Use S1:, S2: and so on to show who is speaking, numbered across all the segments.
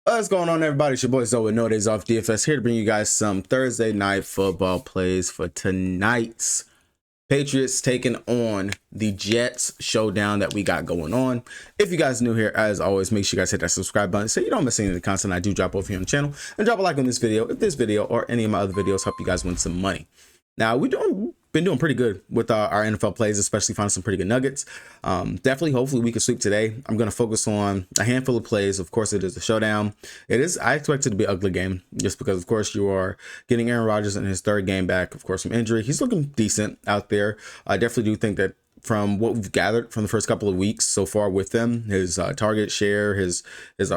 S1: What's going on, everybody? It's your boy Zoe, No Days Off DFS, here to bring you guys some Thursday night football plays for tonight's Patriots taking on the Jets showdown that we got going on. If you guys new here, as always, make sure you guys hit that subscribe button so you don't miss any of the content I do drop over here on the channel, and drop a like on this video if this video or any of my other videos help you guys win some money. Now, been doing pretty good with our NFL plays, especially finding some pretty good nuggets. Definitely, hopefully, we can sweep today. I'm going to focus on a handful of plays. Of course, it is a showdown. I expect it to be an ugly game just because, of course, you are getting Aaron Rodgers in his third game back, of course, from injury. He's looking decent out there. I definitely do think that from what we've gathered from the first couple of weeks so far with them, his target share, his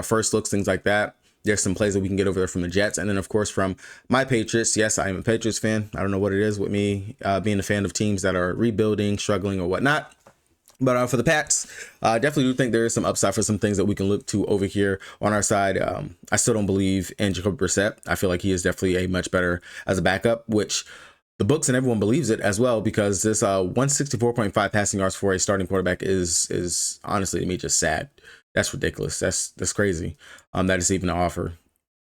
S1: first looks, things like that. There's some plays that we can get over there from the Jets. And then, of course, from my Patriots. Yes, I am a Patriots fan. I don't know what it is with me being a fan of teams that are rebuilding, struggling, or whatnot. But for the Pats, I definitely do think there is some upside for some things that we can look to over here on our side. I still don't believe in Jacoby Brissett. I feel like he is definitely a much better as a backup, which the books and everyone believes it as well, because this 164.5 passing yards for a starting quarterback is honestly, to me, just sad. That's ridiculous. That's crazy. That is even an offer.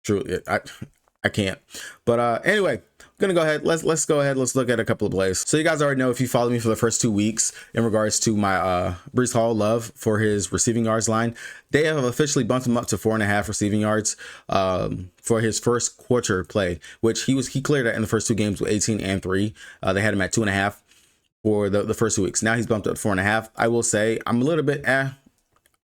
S1: True, I can't. But anyway, I'm gonna go ahead. Let's go ahead. Let's look at a couple of plays. So you guys already know, if you follow me for the first 2 weeks in regards to my Breece Hall love for his receiving yards line, they have officially bumped him up to 4.5 receiving yards for his first quarter play, which he cleared that in the first 2 games with 18 and 3. They had him at 2.5 for the first 2 weeks. Now he's bumped up to 4.5. I will say I'm a little bit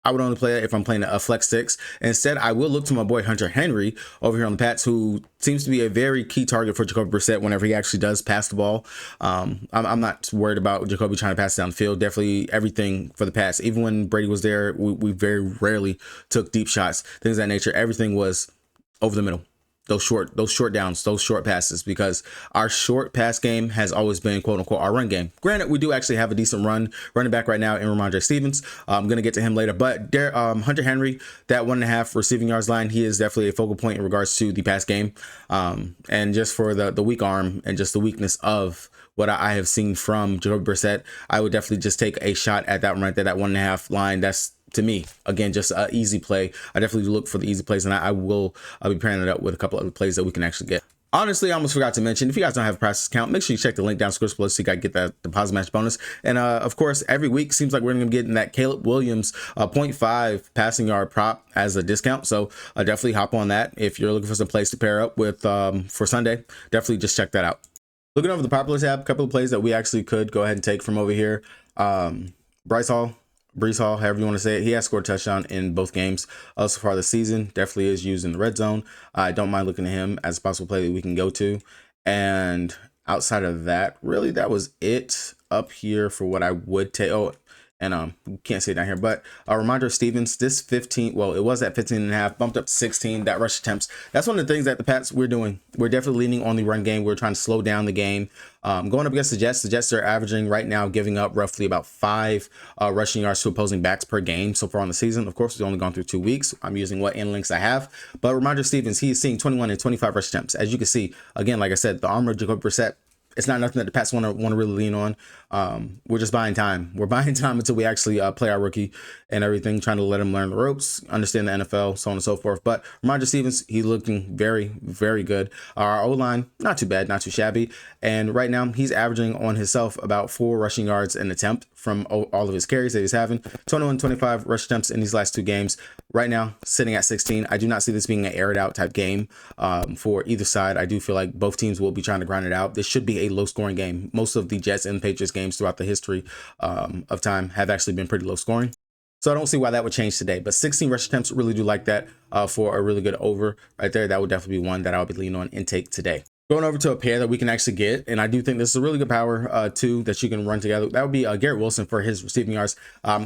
S1: I would only play it if I'm playing a flex 6. Instead, I will look to my boy Hunter Henry over here on the Pats, who seems to be a very key target for Jacoby Brissett whenever he actually does pass the ball. I'm not worried about Jacoby trying to pass down the field. Definitely everything for the Pats. Even when Brady was there, we very rarely took deep shots, things of that nature. Everything was over the middle. Those short downs, those short passes, because our short pass game has always been, quote unquote, our run game. Granted, we do actually have a decent running back right now in Ramondre Stevens. I'm going to get to him later, but Hunter Henry, that 1.5 receiving yards line, he is definitely a focal point in regards to the pass game. And just for the weak arm and just the weakness of what I have seen from Jacoby Brissett, I would definitely just take a shot at that one right there, that 1.5 line. That's, to me, again, just an easy play. I definitely look for the easy plays, and I'll be pairing it up with a couple other plays that we can actually get. Honestly, I almost forgot to mention, if you guys don't have a practice account, make sure you check the link down in the description below so you guys get that deposit match bonus. And of course, every week seems like we're going to be getting that Caleb Williams 0.5 passing yard prop as a discount. So definitely hop on that if you're looking for some plays to pair up with for Sunday. Definitely just check that out. Looking over the popular tab, a couple of plays that we actually could go ahead and take from over here. Breece Hall, however you want to say it, he has scored a touchdown in both games so far this season. Definitely is used in the red zone. I don't mind looking at him as a possible play that we can go to. And outside of that, really, that was it up here for what I would take. Oh, and can't say it down here, but Ramondre Stevens, this 15, well, it was at 15.5, bumped up to 16, that rush attempts. That's one of the things that the Pats we're doing. We're definitely leaning on the run game. We're trying to slow down the game. Going up against the Jets are averaging right now, giving up roughly about 5 rushing yards to opposing backs per game so far on the season. Of course, we've only gone through 2 weeks. I'm using what analytics I have, but Ramondre Stevens, he is seeing 21 and 25 rush attempts. As you can see, again, like I said, the armor of Jacoby Brissett, it's not nothing that the Pats want to really lean on. We're just buying time. We're buying time until we actually play our rookie and everything, trying to let him learn the ropes, understand the NFL, so on and so forth. But Ramondre Stevens, he's looking very, very good. Our O-line, not too bad, not too shabby. And right now, he's averaging on himself about 4 rushing yards an attempt from all of his carries that he's having. 21, 25 rush attempts in these last 2 games. Right now, sitting at 16. I do not see this being an air it out type game for either side. I do feel like both teams will be trying to grind it out. This should be a low scoring game. Most of the Jets and Patriots games throughout the history of time have actually been pretty low scoring. So I don't see why that would change today. But 16 rush attempts, really do like that for a really good over right there. That would definitely be one that I'll be leaning on intake today. Going over to a pair that we can actually get, and I do think this is a really good power too that you can run together. That would be Garrett Wilson for his receiving yards.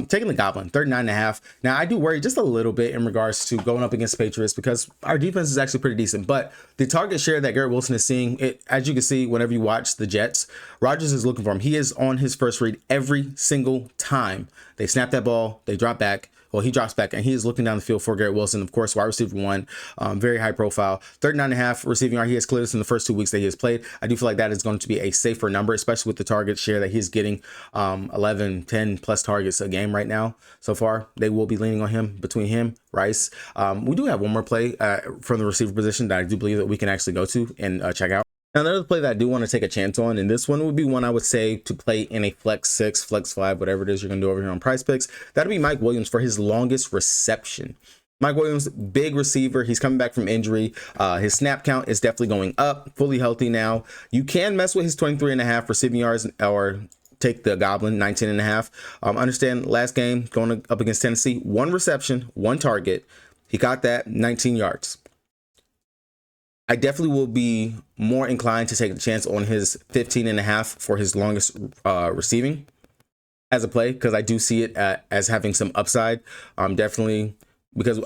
S1: Taking the Goblin, 39.5. Now, I do worry just a little bit in regards to going up against Patriots because our defense is actually pretty decent. But the target share that Garrett Wilson is seeing, as you can see, whenever you watch the Jets, Rodgers is looking for him. He is on his first read every single time. They snap that ball, they drop back, well, he drops back and he is looking down the field for Garrett Wilson. Of course, wide receiver 1, very high profile, 39.5 receiving yard. He has cleared this in the first 2 weeks that he has played. I do feel like that is going to be a safer number, especially with the target share that he's getting, 11, 10 plus targets a game right now. So far, they will be leaning on him, between him, Rice. We do have one more play from the receiver position that I do believe that we can actually go to and check out. Now, another play that I do want to take a chance on, and this one would be one I would say to play in a flex 6, flex 5, whatever it is you're going to do over here on Prizepicks. That'd be Mike Williams for his longest reception. Mike Williams, big receiver. He's coming back from injury. His snap count is definitely going up, fully healthy now. You can mess with his 23.5 receiving yards or take the Goblin, 19.5. Understand last game going up against Tennessee, 1 reception, 1 target. He got that, 19 yards. I definitely will be more inclined to take a chance on his 15.5 for his longest receiving as a play, because I do see it as having some upside. Definitely, because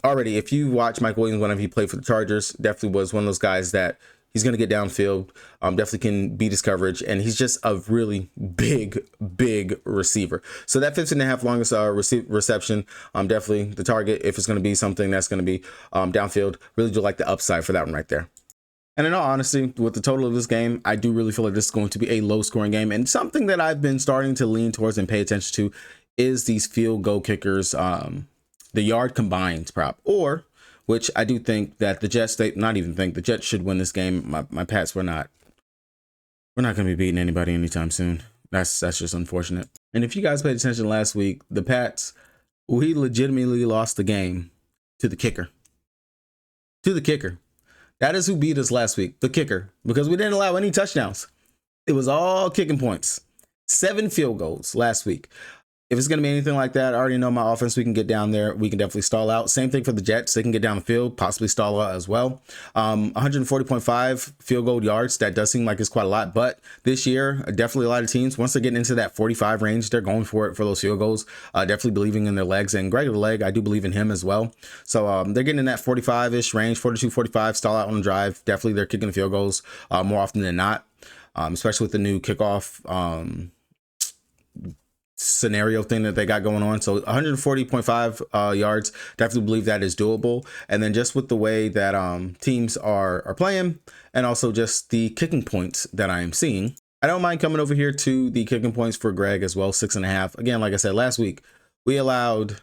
S1: if you watch Mike Williams whenever he played for the Chargers, definitely was one of those guys that he's going to get downfield, definitely can beat his coverage, and he's just a really big receiver. So that 15.5 longest reception, definitely the target, if it's going to be something that's going to be downfield, really do like the upside for that one right there. And in all honesty, with the total of this game, I do really feel like this is going to be a low-scoring game, and something that I've been starting to lean towards and pay attention to is these field goal kickers, the yard combined prop, or which I do think that the Jets, the Jets should win this game. My Pats, we're not going to be beating anybody anytime soon. That's just unfortunate. And if you guys paid attention last week, the Pats, we legitimately lost the game to the kicker. That is who beat us last week, the kicker, because we didn't allow any touchdowns. It was all kicking points. 7 field goals last week. If it's going to be anything like that, I already know my offense, we can get down there. We can definitely stall out. Same thing for the Jets. They can get down the field, possibly stall out as well. 140.5 field goal yards. That does seem like it's quite a lot. But this year, definitely a lot of teams, once they're getting into that 45 range, they're going for it for those field goals. Definitely believing in their legs. And Greg the leg, I do believe in him as well. So they're getting in that 45-ish range, 42, 45, stall out on the drive. Definitely they're kicking the field goals more often than not, especially with the new kickoff scenario thing that they got going on. So 140.5 yards, definitely believe that is doable. And then just with the way that teams are playing, and also just the kicking points that I am seeing, I don't mind coming over here to the kicking points for Greg as well, 6.5. Again, like I said last week, we allowed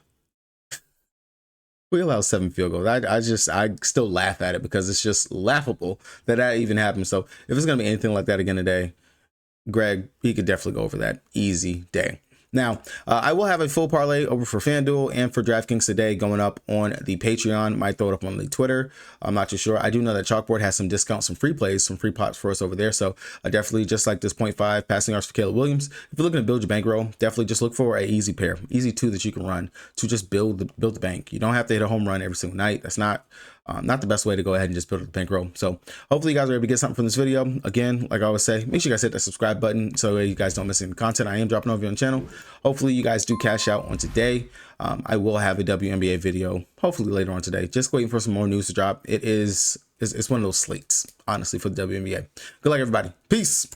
S1: 7 field goals. I still laugh at it because it's just laughable that even happened. So if it's gonna be anything like that again today, Greg, he could definitely go over that easy day. Now, I will have a full parlay over for FanDuel and for DraftKings today going up on the Patreon. Might throw it up on the Twitter. I'm not too sure. I do know that Chalkboard has some discounts, some free plays, some free pops for us over there. So definitely, just like this 0.5 passing yards for Caleb Williams, if you're looking to build your bankroll, definitely just look for a easy 2 that you can run to just build the bank. You don't have to hit a home run every single night. That's not the best way to go ahead and just build a bankroll. So hopefully you guys are able to get something from this video. Again, like I always say, make sure you guys hit that subscribe button so you guys don't miss any content I am dropping over on the channel. Hopefully you guys do cash out on today. I will have a WNBA video hopefully later on today. Just waiting for some more news to drop. It's one of those slates, honestly, for the WNBA. Good luck, everybody. Peace.